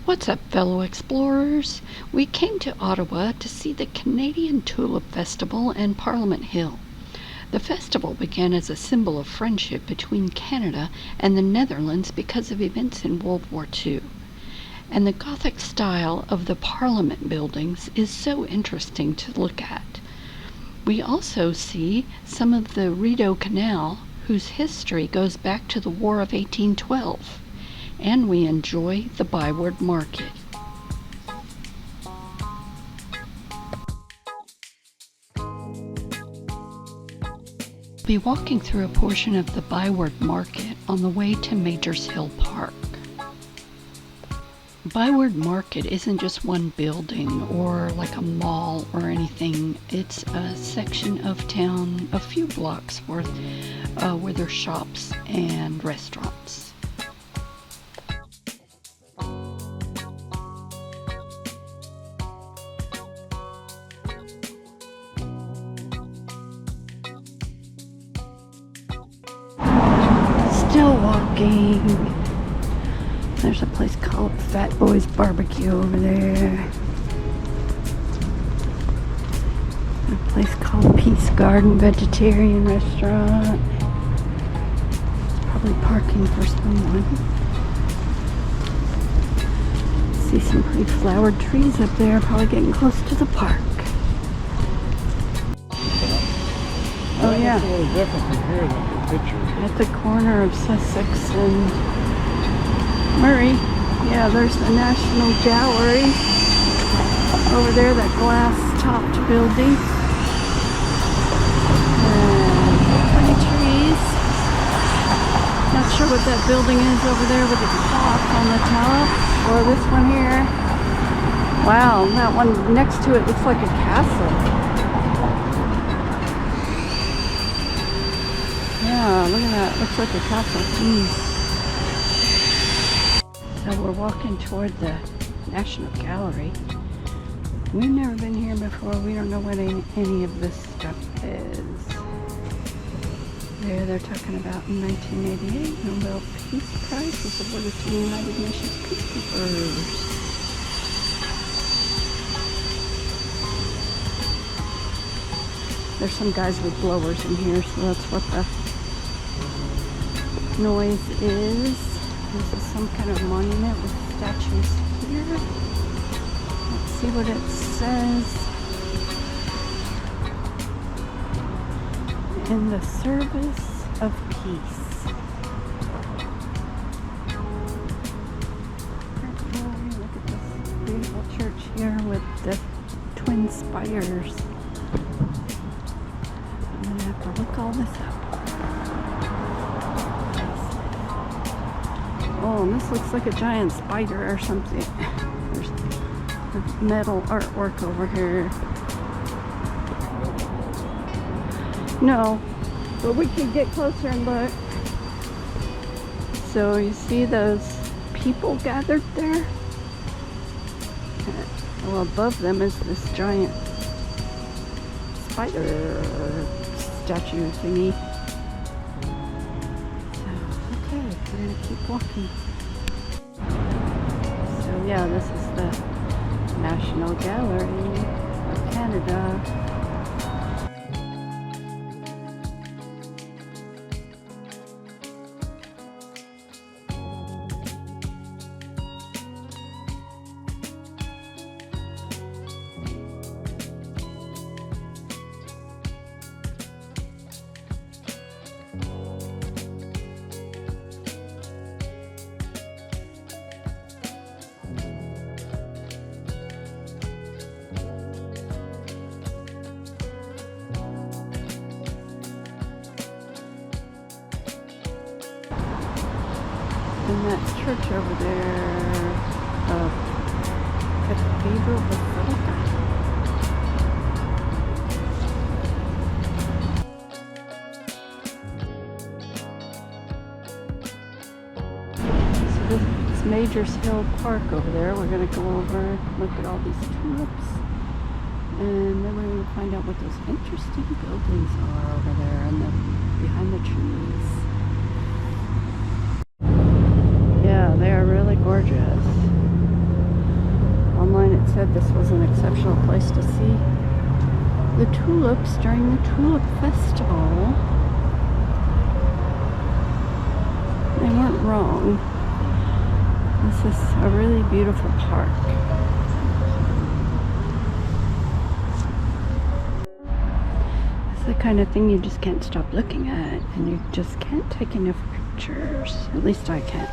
What's up, fellow explorers? We came to Ottawa to see the Canadian Tulip Festival and Parliament Hill. The festival began as a symbol of friendship between Canada and the Netherlands because of events in World War II. And the Gothic style of the Parliament buildings is so interesting to look at. We also see some of the Rideau Canal, whose history goes back to the War of 1812. And we enjoy the ByWard market. We'll be walking through a portion of the ByWard market on the way to Majors Hill Park. ByWard market isn't just one building or like a mall or anything. It's a section of town a few blocks worth where there's shops and restaurants. Still walking. There's a place called Fat Boys Barbecue over there. A place called Peace Garden Vegetarian Restaurant. It's probably parking for someone. See some pretty flowered trees up there, probably getting close to the park. Oh yeah. It's a little different from here than the picture. At the corner of Sussex and Murray. Yeah, there's the National Gallery. Over there, that glass-topped building. Pretty trees. Not sure what that building is over there with the clock on the top. Or this one here. Wow, that one next to it looks like a castle. Yeah, look at that. Looks like a castle. So we're walking toward the National Gallery. We've never been here before. We don't know what any of this stuff is. There, they're talking about in 1988, Nobel Peace Prize was awarded to the United Nations peacekeepers. There's some guys with blowers in here, so that's what the noise is. This is some kind of monument with statues here. Let's see what it says. In the service of peace. Look at this beautiful church here with the twin spires. I'm gonna have to look all this up. Oh, and this looks like a giant spider or something. There's metal artwork over here. No, but we can get closer and look. So you see those people gathered there? Well, above them is this giant spider statue thingy. We're gonna keep walking. So yeah, this is the National Gallery of Canada. And that church over there, Cathedral Basilica. So this is Majors Hill Park over there. We're going to go over, look at all these tulips, and then we're going to find out what those interesting buildings are over there and behind the trees. Yeah, they are really gorgeous. said, this was an exceptional place to see the tulips during the Tulip Festival. They weren't wrong. This is a really beautiful park. It's the kind of thing you just can't stop looking at, and you just can't take enough pictures. At least I can't.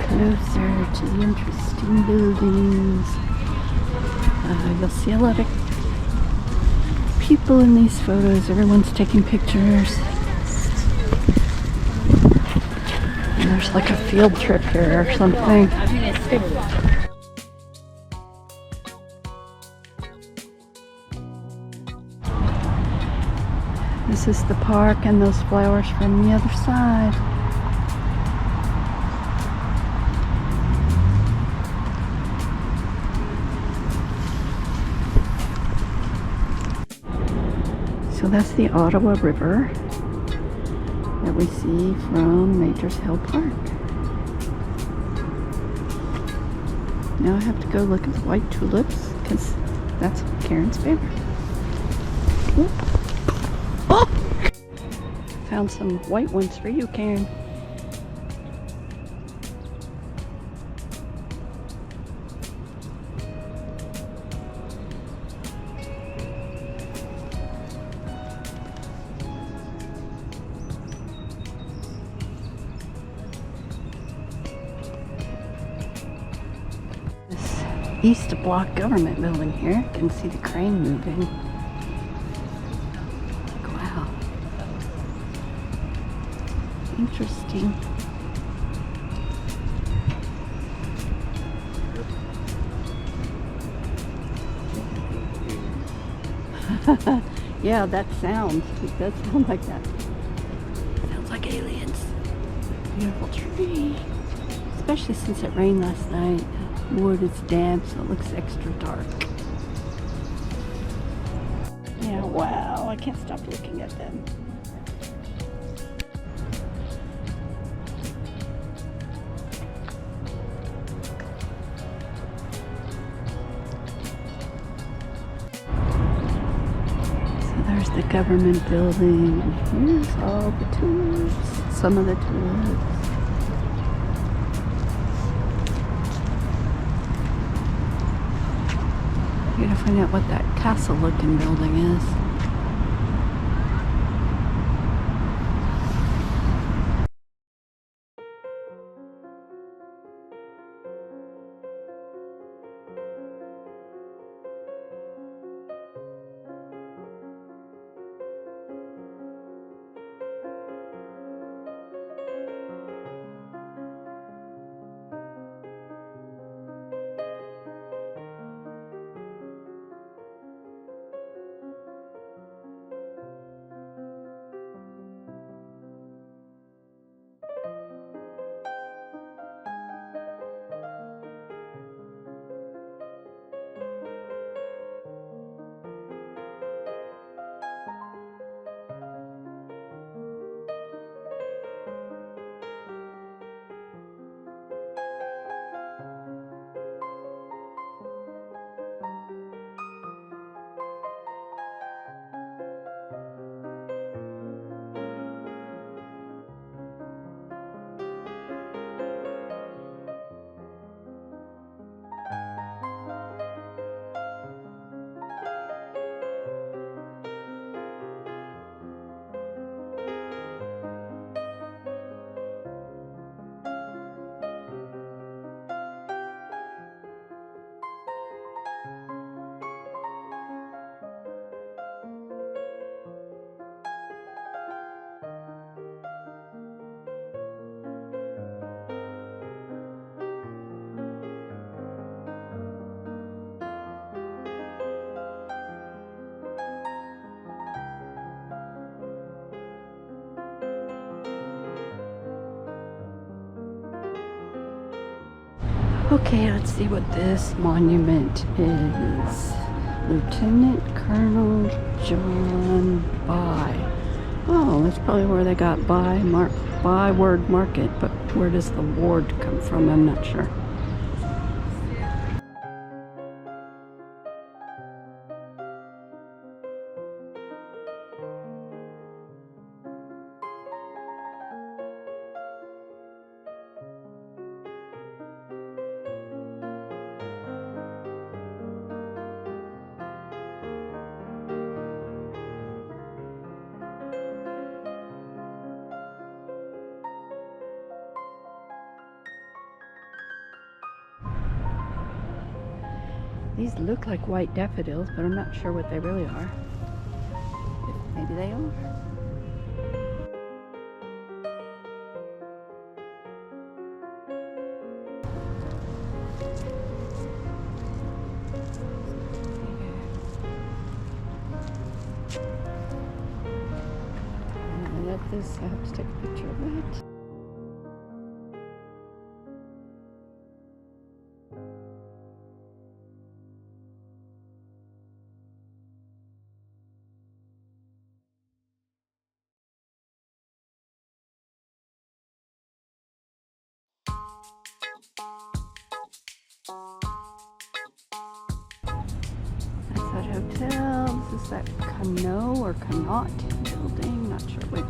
Closer to the interesting buildings. You'll see a lot of people in these photos. Everyone's taking pictures. And there's like a field trip here or something. This is the park and those flowers from the other side. So that's the Ottawa River that we see from Majors Hill Park. Now I have to go look at the white tulips because that's Karen's favorite. Ooh. Oh! Found some white ones for you, Karen. East Block government building here. You can see the crane moving. Wow. Interesting. Yeah, that sounds. It does sound like that. Sounds like aliens. Beautiful tree. Especially since it rained last night. Wood is damp, so it looks extra dark. Yeah, wow, I can't stop looking at them. So there's the government building, and here's all the tulips, some of the tulips. I gotta find out what that castle-looking building is. Okay, let's see what this monument is. Lieutenant Colonel John By. Oh, that's probably where they got ByWard Market, but where does the ward come from? I'm not sure. These look like white daffodils, but I'm not sure what they really are. Maybe they are. Let this, I have to take a picture of that. That's that hotel. This is that Cano or Connaught building, not sure which.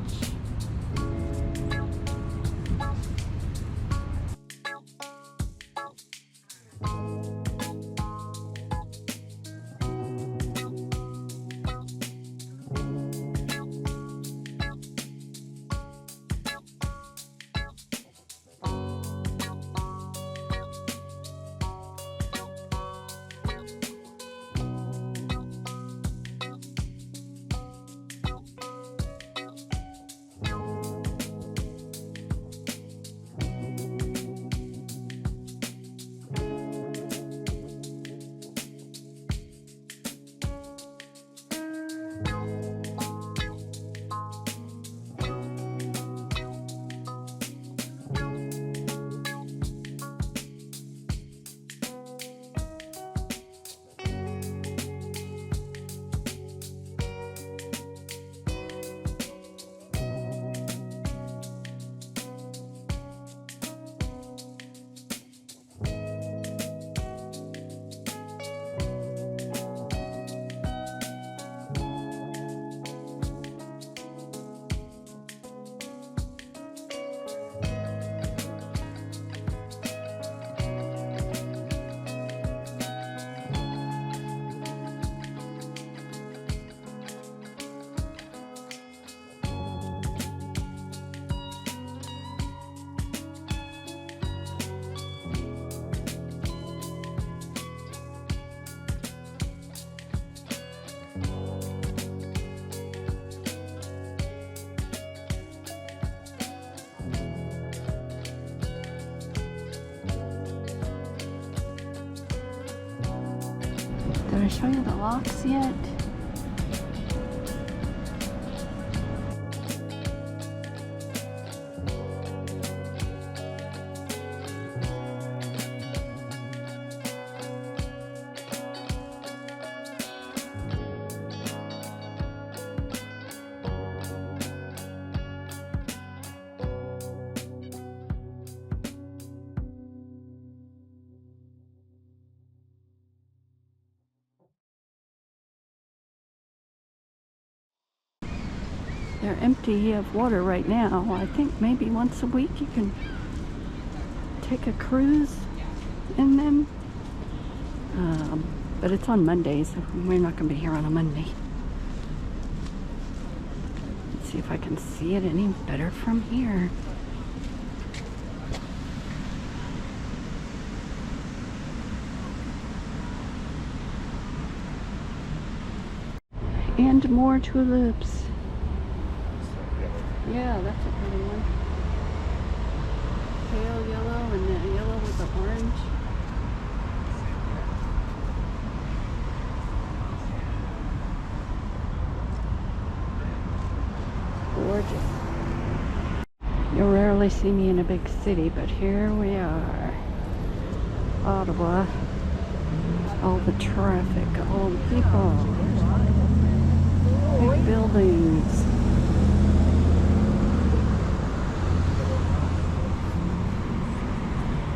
Did I show you the locks yet? They're empty of water right now. I think maybe once a week you can take a cruise in them. But it's on Mondays, so we're not going to be here on a Monday. Let's see if I can see it any better from here. And more tulips. Yeah, that's a pretty one. Pale yellow and then yellow with the orange. Gorgeous. You'll rarely see me in a big city, but here we are. Ottawa. All the traffic, all the people, big buildings.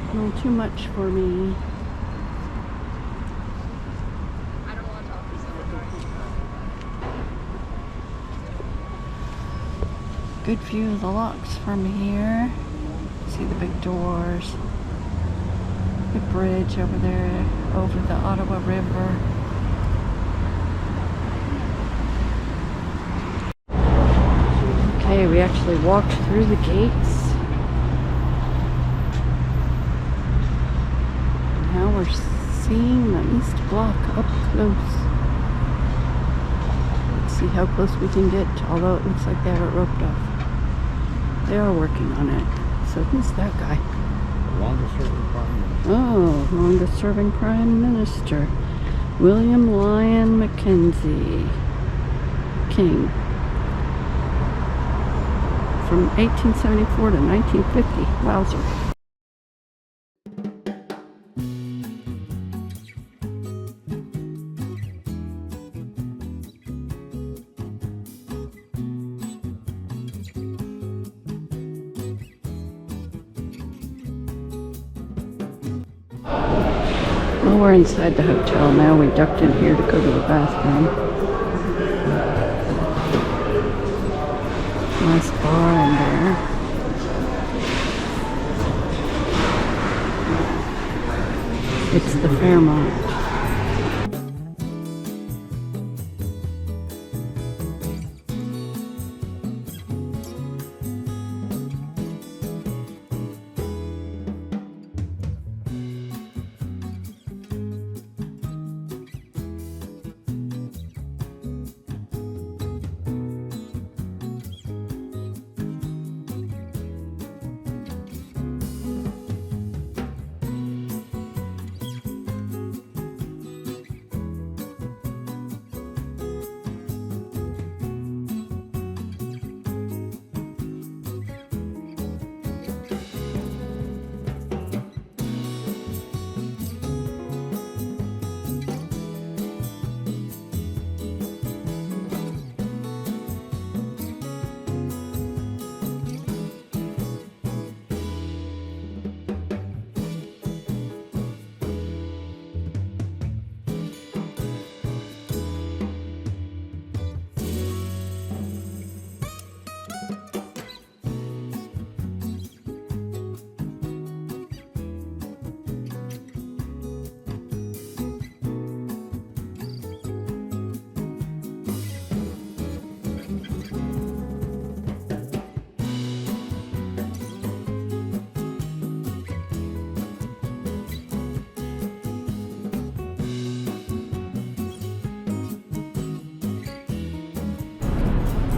A little too much for me. Good view of the locks from here. See the big doors. The bridge over there, over the Ottawa River. Okay, we actually walked through the gates. Now we're seeing the East Block up close. Let's see how close we can get, although it looks like they have it roped off. They are working on it. So who's that guy? Longest-serving prime minister. Oh, longest-serving prime minister, William Lyon Mackenzie King, from 1874 to 1950. Wowzer. Well, we're inside the hotel now. We ducked in here to go to the bathroom. Nice bar in there. It's the Fairmont.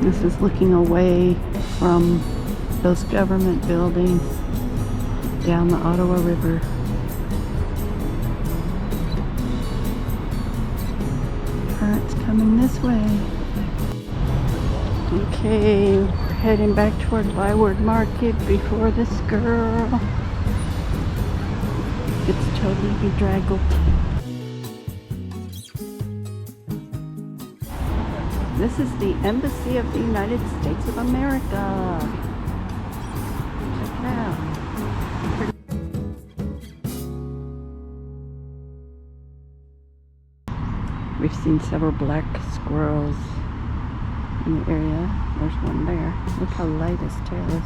This is looking away from those government buildings down the Ottawa River. Current's coming this way. Okay, we're heading back toward ByWard Market before this girl gets totally bedraggled. This is the Embassy of the United States of America. Check it out. We've seen several black squirrels in the area. There's one there. Look how light his tail is.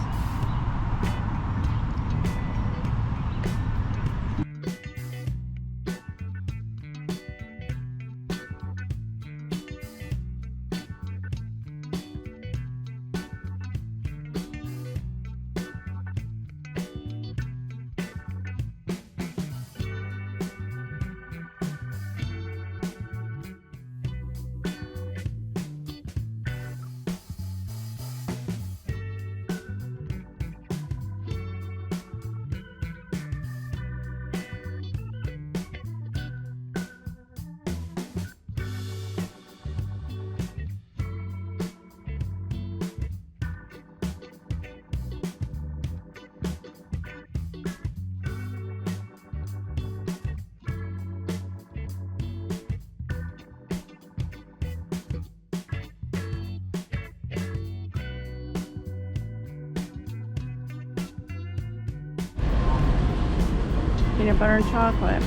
Peanut butter and chocolate.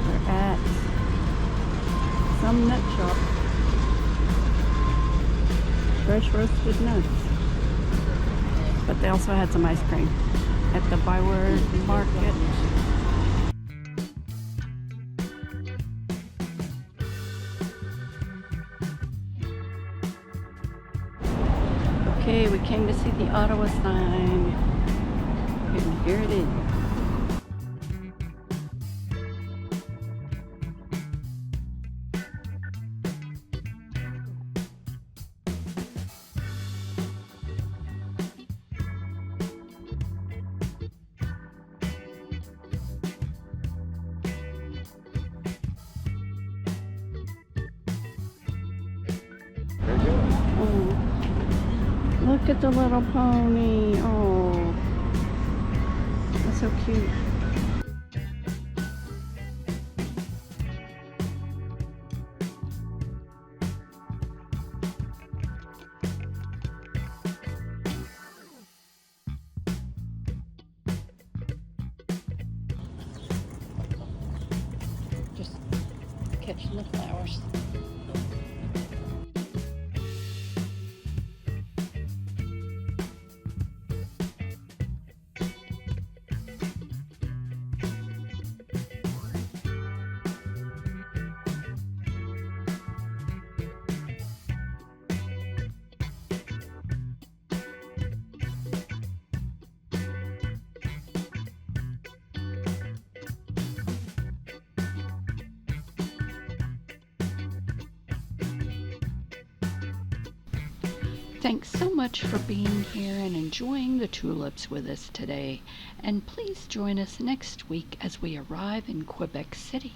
We're at some nut shop. Fresh roasted nuts. But they also had some ice cream at the ByWard market. Okay, we came to see the Ottawa sign, and here it is. Very good. Oh. Look at the little pony. Oh, that's so cute. Just catching the flowers. Thanks so much for being here and enjoying the tulips with us today. And please join us next week as we arrive in Quebec City.